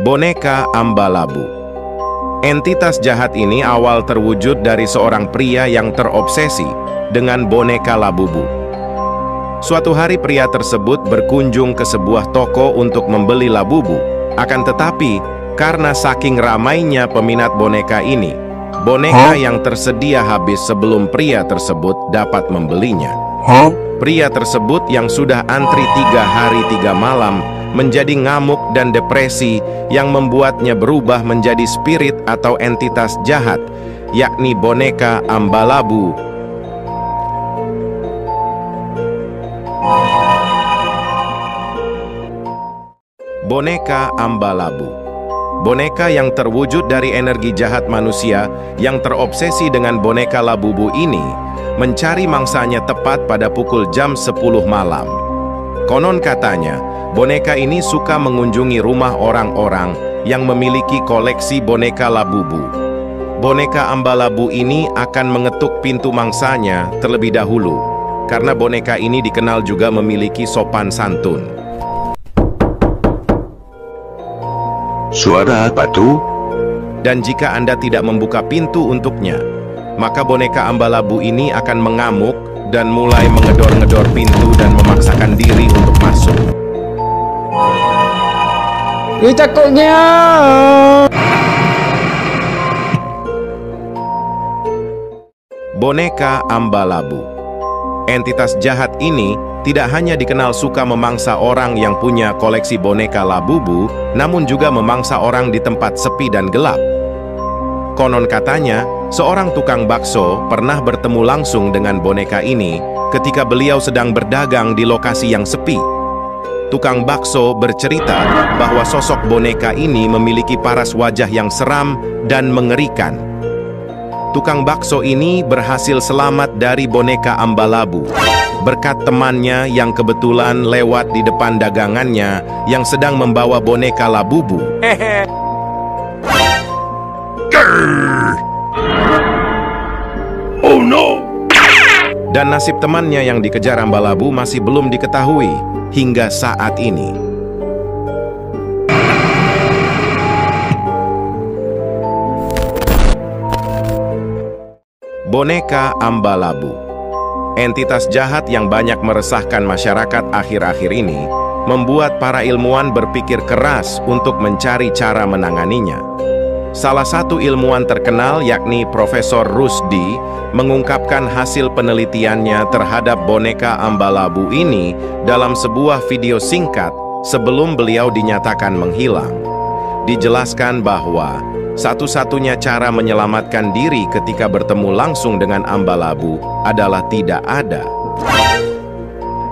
Boneka Ambalabu. Entitas jahat ini awal terwujud dari seorang pria yang terobsesi dengan boneka Labubu. Suatu hari pria tersebut berkunjung ke sebuah toko untuk membeli Labubu. Akan tetapi, karena saking ramainya peminat boneka ini, boneka yang tersedia habis sebelum pria tersebut dapat membelinya. Pria tersebut yang sudah antri 3 hari 3 malam menjadi ngamuk dan depresi yang membuatnya berubah menjadi spirit atau entitas jahat, yakni boneka Ambalabu. Boneka Ambalabu. Boneka yang terwujud dari energi jahat manusia yang terobsesi dengan boneka Labubu ini mencari mangsanya tepat pada pukul jam 10 malam. Konon katanya, boneka ini suka mengunjungi rumah orang-orang yang memiliki koleksi boneka Labubu. Boneka Ambalabu ini akan mengetuk pintu mangsanya terlebih dahulu, karena boneka ini dikenal juga memiliki sopan santun. Suara apa tuh? Dan jika Anda tidak membuka pintu untuknya, maka boneka Ambalabu ini akan mengamuk dan mulai mengedor-ngedor pintu dan memaksakan diri untuk masuk. Takutnya. Boneka Ambalabu. Entitas jahat ini tidak hanya dikenal suka memangsa orang yang punya koleksi boneka Labubu, namun juga memangsa orang di tempat sepi dan gelap. Konon katanya, seorang tukang bakso pernah bertemu langsung dengan boneka ini ketika beliau sedang berdagang di lokasi yang sepi. Tukang bakso bercerita bahwa sosok boneka ini memiliki paras wajah yang seram dan mengerikan. Tukang bakso ini berhasil selamat dari boneka Ambalabu berkat temannya yang kebetulan lewat di depan dagangannya yang sedang membawa boneka Labubu. Oh no! Dan nasib temannya yang dikejar Ambalabu masih belum diketahui hingga saat ini. Boneka Ambalabu. Entitas jahat yang banyak meresahkan masyarakat akhir-akhir ini membuat para ilmuwan berpikir keras untuk mencari cara menanganinya. Salah satu ilmuwan terkenal yakni Profesor Rusdi mengungkapkan hasil penelitiannya terhadap boneka Ambalabu ini dalam sebuah video singkat sebelum beliau dinyatakan menghilang. Dijelaskan bahwa satu-satunya cara menyelamatkan diri ketika bertemu langsung dengan Ambalabu adalah tidak ada.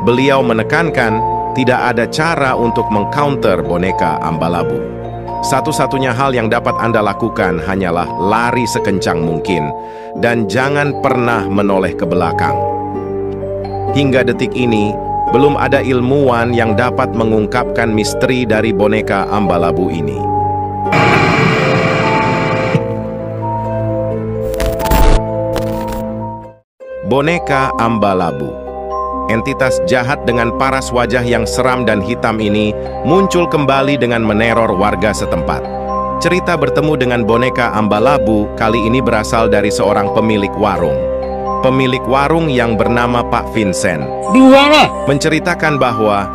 Beliau menekankan tidak ada cara untuk mengcounter boneka Ambalabu. Satu-satunya hal yang dapat Anda lakukan hanyalah lari sekencang mungkin dan jangan pernah menoleh ke belakang. Hingga detik ini, belum ada ilmuwan yang dapat mengungkapkan misteri dari boneka Ambalabu ini. Boneka Ambalabu. Entitas jahat dengan paras wajah yang seram dan hitam ini muncul kembali dengan meneror warga setempat. Cerita bertemu dengan boneka Ambalabu kali ini berasal dari seorang pemilik warung. Pemilik warung yang bernama Pak Vincent menceritakan bahwa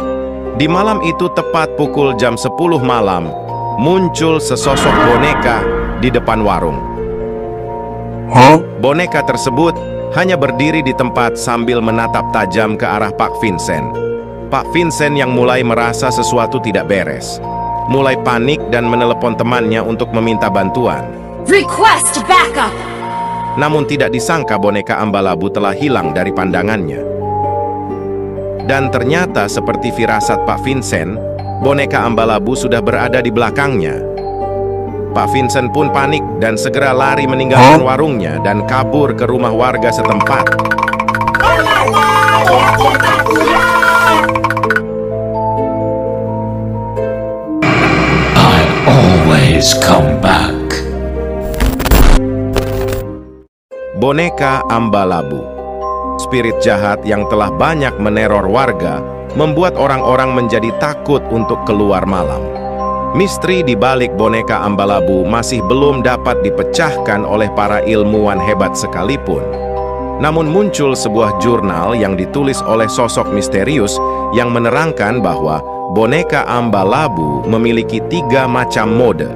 di malam itu tepat pukul jam 10 malam muncul sesosok boneka di depan warung. Boneka tersebut hanya berdiri di tempat sambil menatap tajam ke arah Pak Vincent. Pak Vincent yang mulai merasa sesuatu tidak beres, mulai panik dan menelepon temannya untuk meminta bantuan. Request backup. Namun tidak disangka boneka Ambalabu telah hilang dari pandangannya. Dan ternyata seperti firasat Pak Vincent, boneka Ambalabu sudah berada di belakangnya. Pak Vincent pun panik dan segera lari meninggalkan warungnya dan kabur ke rumah warga setempat. I always come back. Boneka Ambalabu. Spirit jahat yang telah banyak meneror warga membuat orang-orang menjadi takut untuk keluar malam. Misteri di balik boneka Ambalabu masih belum dapat dipecahkan oleh para ilmuwan hebat sekalipun. Namun muncul sebuah jurnal yang ditulis oleh sosok misterius yang menerangkan bahwa boneka Ambalabu memiliki 3 macam mode.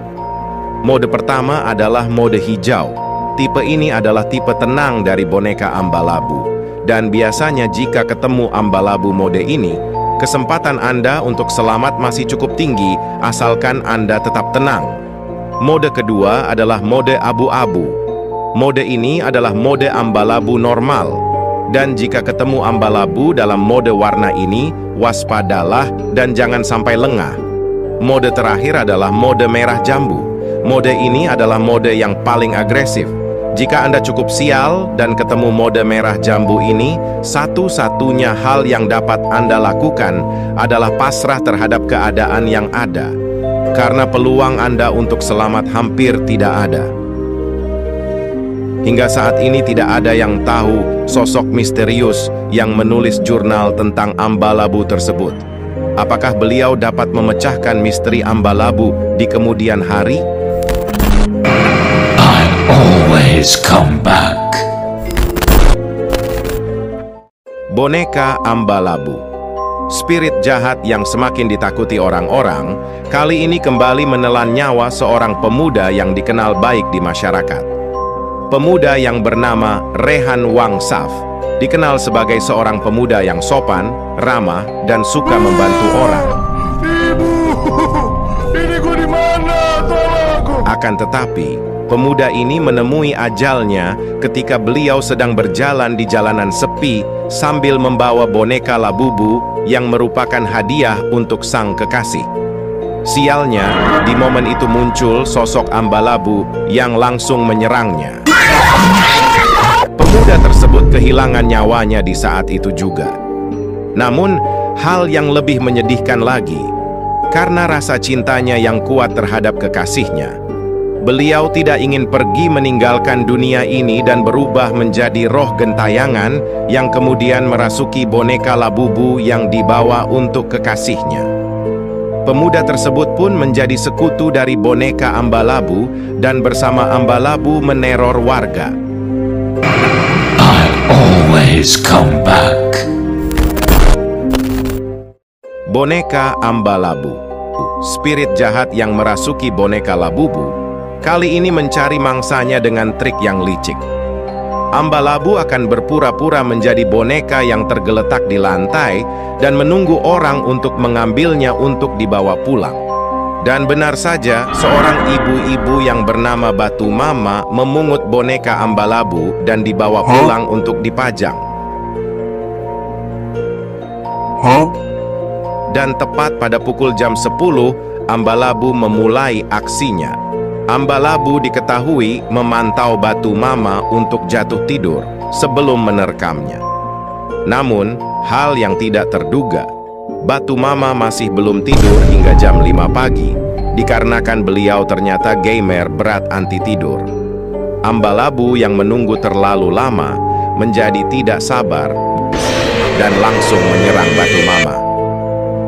Mode pertama adalah mode hijau. Tipe ini adalah tipe tenang dari boneka Ambalabu. Dan biasanya jika ketemu Ambalabu mode ini, kesempatan Anda untuk selamat masih cukup tinggi asalkan Anda tetap tenang. Mode kedua adalah mode abu-abu. Mode ini adalah mode Ambalabu normal. Dan jika ketemu Ambalabu dalam mode warna ini, waspadalah dan jangan sampai lengah. Mode terakhir adalah mode merah jambu. Mode ini adalah mode yang paling agresif. Jika Anda cukup sial dan ketemu mode merah jambu ini, satu-satunya hal yang dapat Anda lakukan adalah pasrah terhadap keadaan yang ada. Karena peluang Anda untuk selamat hampir tidak ada. Hingga saat ini tidak ada yang tahu sosok misterius yang menulis jurnal tentang Ambalabu tersebut. Apakah beliau dapat memecahkan misteri Ambalabu di kemudian hari? Always come back. Boneka Ambalabu. Spirit jahat yang semakin ditakuti orang-orang, kali ini kembali menelan nyawa seorang pemuda yang dikenal baik di masyarakat. Pemuda yang bernama Rehan Wangsaf, dikenal sebagai seorang pemuda yang sopan, ramah, dan suka membantu orang. Ibu, ini gue di mana? Tolong aku. Akan tetapi, pemuda ini menemui ajalnya ketika beliau sedang berjalan di jalanan sepi sambil membawa boneka Labubu yang merupakan hadiah untuk sang kekasih. Sialnya, di momen itu muncul sosok Ambalabu yang langsung menyerangnya. Pemuda tersebut kehilangan nyawanya di saat itu juga. Namun, hal yang lebih menyedihkan lagi, karena rasa cintanya yang kuat terhadap kekasihnya, beliau tidak ingin pergi meninggalkan dunia ini dan berubah menjadi roh gentayangan yang kemudian merasuki boneka Labubu yang dibawa untuk kekasihnya. Pemuda tersebut pun menjadi sekutu dari boneka Ambalabu dan bersama Ambalabu meneror warga. I'll always come back. Boneka Ambalabu. Spirit jahat yang merasuki boneka Labubu kali ini mencari mangsanya dengan trik yang licik. Ambalabu akan berpura-pura menjadi boneka yang tergeletak di lantai dan menunggu orang untuk mengambilnya untuk dibawa pulang. Dan benar saja, seorang ibu-ibu yang bernama Batu Mama memungut boneka Ambalabu dan dibawa pulang untuk dipajang. Dan tepat pada pukul jam 10, Ambalabu memulai aksinya. Ambalabu diketahui memantau Batu Mama untuk jatuh tidur sebelum menerkamnya. Namun, hal yang tidak terduga, Batu Mama masih belum tidur hingga jam 5 pagi, dikarenakan beliau ternyata gamer berat anti tidur. Ambalabu yang menunggu terlalu lama menjadi tidak sabar dan langsung menyerang Batu Mama.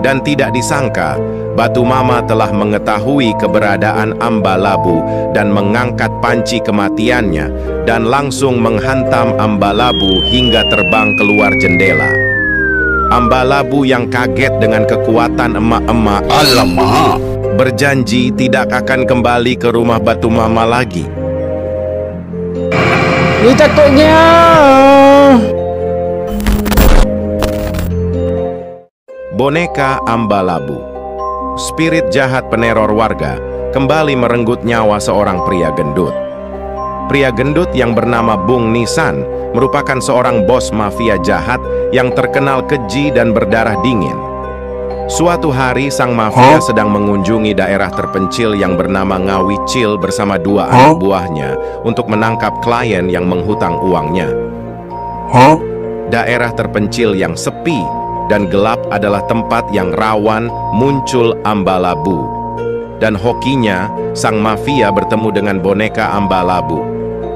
Dan tidak disangka, Batu Mama telah mengetahui keberadaan Ambalabu dan mengangkat panci kematiannya dan langsung menghantam Ambalabu hingga terbang keluar jendela. Ambalabu yang kaget dengan kekuatan emak-emak, Alamak. berjanji tidak akan kembali ke rumah Batu Mama lagi. Ini takutnya. Boneka Ambalabu. Spirit jahat peneror warga kembali merenggut nyawa seorang pria gendut. Pria gendut yang bernama Bung Nisan merupakan seorang bos mafia jahat yang terkenal keji dan berdarah dingin. Suatu hari sang mafia sedang mengunjungi daerah terpencil yang bernama Ngawicil bersama 2 anak buahnya untuk menangkap klien yang menghutang uangnya. Daerah terpencil yang sepi dan gelap adalah tempat yang rawan muncul Ambalabu. Dan hokinya, sang mafia bertemu dengan boneka Ambalabu.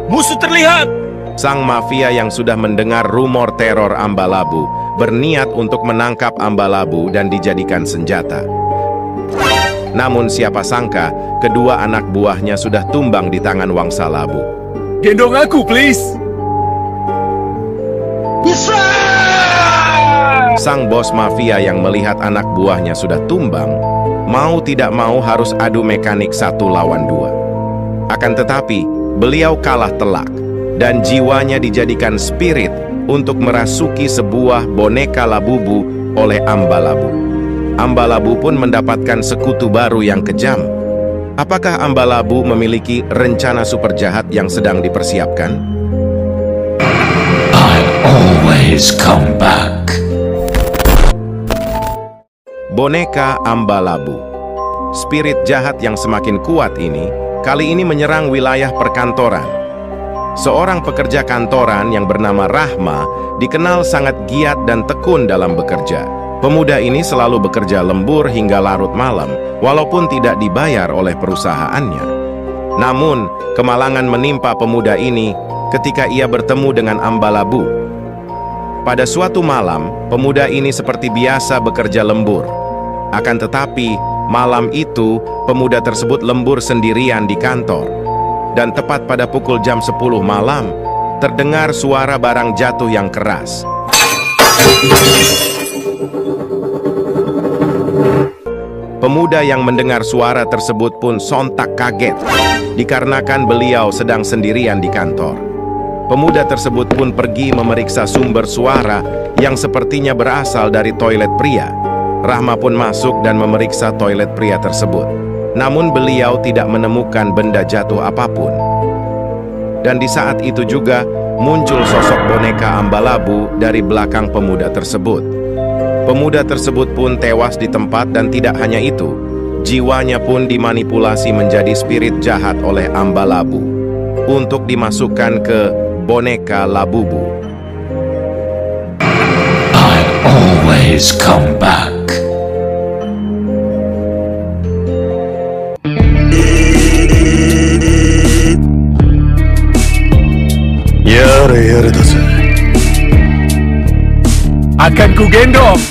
Musuh terlihat. Sang mafia yang sudah mendengar rumor teror Ambalabu berniat untuk menangkap Ambalabu dan dijadikan senjata. Namun siapa sangka, kedua anak buahnya sudah tumbang di tangan Wangsa Labu. Gendong aku, please. Sang bos mafia yang melihat anak buahnya sudah tumbang, mau tidak mau harus adu mekanik 1 lawan 2. Akan tetapi, beliau kalah telak, dan jiwanya dijadikan spirit untuk merasuki sebuah boneka Labubu oleh Amba Labu. Amba Labu pun mendapatkan sekutu baru yang kejam. Apakah Amba Labu memiliki rencana super jahat yang sedang dipersiapkan? I always come back. Boneka Amba Labu. Spirit jahat yang semakin kuat ini, kali ini menyerang wilayah perkantoran. Seorang pekerja kantoran yang bernama Rahma dikenal sangat giat dan tekun dalam bekerja. Pemuda ini selalu bekerja lembur hingga larut malam, walaupun tidak dibayar oleh perusahaannya. Namun, kemalangan menimpa pemuda ini ketika ia bertemu dengan Amba Labu. Pada suatu malam, pemuda ini seperti biasa bekerja lembur. Akan tetapi, malam itu, pemuda tersebut lembur sendirian di kantor. Dan tepat pada pukul jam 10 malam, terdengar suara barang jatuh yang keras. Pemuda yang mendengar suara tersebut pun sontak kaget, dikarenakan beliau sedang sendirian di kantor. Pemuda tersebut pun pergi memeriksa sumber suara yang sepertinya berasal dari toilet pria. Rahma pun masuk dan memeriksa toilet pria tersebut. Namun beliau tidak menemukan benda jatuh apapun. Dan di saat itu juga muncul sosok boneka Amba Labu dari belakang pemuda tersebut. Pemuda tersebut pun tewas di tempat dan tidak hanya itu, jiwanya pun dimanipulasi menjadi spirit jahat oleh Amba Labu untuk dimasukkan ke boneka Labubu. I always come back. Yare da ze. Akan ku gendong.